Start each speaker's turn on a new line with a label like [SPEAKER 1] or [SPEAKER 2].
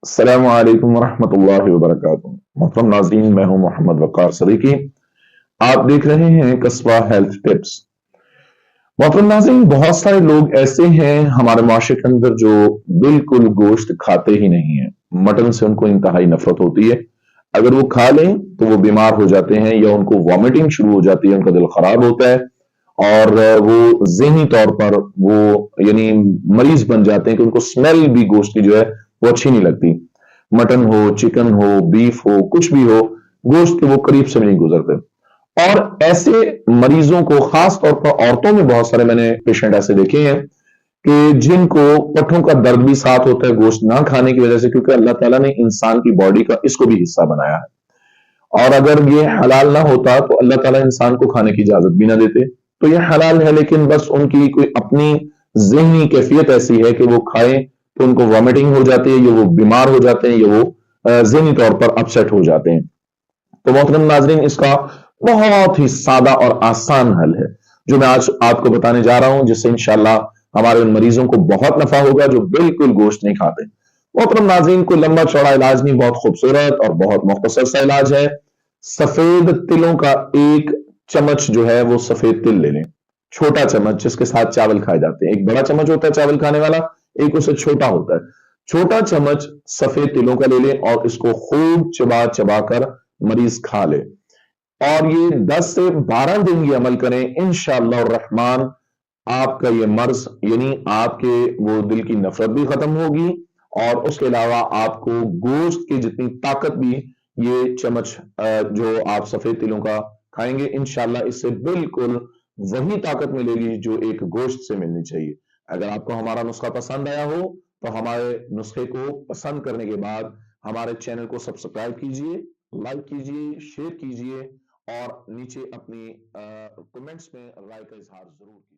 [SPEAKER 1] السلام علیکم ورحمۃ اللہ وبرکاتہ۔ محترم ناظرین، میں ہوں محمد وقار صدیقی۔ آپ دیکھ رہے ہیں قصبہ ہیلتھ ٹپس۔ محترم ناظرین، بہت سارے لوگ ایسے ہیں ہمارے معاشرے کے اندر جو بالکل گوشت کھاتے ہی نہیں ہیں۔ مٹن سے ان کو انتہائی نفرت ہوتی ہے۔ اگر وہ کھا لیں تو وہ بیمار ہو جاتے ہیں یا ان کو وامٹنگ شروع ہو جاتی ہے، ان کا دل خراب ہوتا ہے اور وہ ذہنی طور پر وہ یعنی مریض بن جاتے ہیں کہ ان کو سمیل بھی گوشت کی جو ہے وہ اچھی نہیں لگتی۔ مٹن ہو، چکن ہو، بیف ہو، کچھ بھی ہو، گوشت کے وہ قریب سے نہیں گزرتے۔ اور ایسے مریضوں کو خاص طور پر عورتوں میں بہت سارے میں نے پیشنٹ ایسے دیکھے ہیں کہ جن کو پٹھوں کا درد بھی ساتھ ہوتا ہے گوشت نہ کھانے کی وجہ سے، کیونکہ اللہ تعالیٰ نے انسان کی باڈی کا اس کو بھی حصہ بنایا ہے، اور اگر یہ حلال نہ ہوتا تو اللہ تعالیٰ انسان کو کھانے کی اجازت بھی نہ دیتے۔ تو یہ حلال ہے، لیکن بس ان کی کوئی اپنی ذہنی کیفیت ایسی ہے کہ وہ کھائیں تو ان کو وامٹنگ ہو جاتی ہے، یا وہ بیمار ہو جاتے ہیں، یا وہ ذہنی طور پر اپسیٹ ہو جاتے ہیں۔ تو محترم ناظرین، اس کا بہت ہی سادہ اور آسان حل ہے جو میں آج آپ کو بتانے جا رہا ہوں، جس سے انشاءاللہ ہمارے ان مریضوں کو بہت نفع ہوگا جو بالکل گوشت نہیں کھاتے۔ محترم ناظرین، کوئی لمبا چوڑا علاج نہیں، بہت خوبصورت اور بہت مختصر سا علاج ہے۔ سفید تلوں کا ایک چمچ جو ہے وہ سفید تل لے لیں، چھوٹا چمچ جس کے ساتھ چاول کھائے جاتے ہیں۔ ایک بڑا چمچ ہوتا ہے چاول کھانے والا، ایک اسے چھوٹا ہوتا ہے۔ چھوٹا چمچ سفید تلوں کا لے لیں اور اس کو خوب چبا چبا کر مریض کھا لے، اور یہ 10 سے 12 دن یہ عمل کریں، انشاءاللہ الرحمن آپ کا یہ مرض یعنی آپ کے وہ دل کی نفرت بھی ختم ہوگی، اور اس کے علاوہ آپ کو گوشت کی جتنی طاقت بھی یہ چمچ جو آپ سفید تلوں کا کھائیں گے، انشاءاللہ اس سے بالکل وہی طاقت ملے گی جو ایک گوشت سے ملنی چاہیے۔ اگر آپ کو ہمارا نسخہ پسند آیا ہو تو ہمارے نسخے کو پسند کرنے کے بعد ہمارے چینل کو سبسکرائب کیجئے، لائک کیجئے، شیئر کیجئے، اور نیچے اپنی کمنٹس میں رائے کا اظہار ضرور کیجئے۔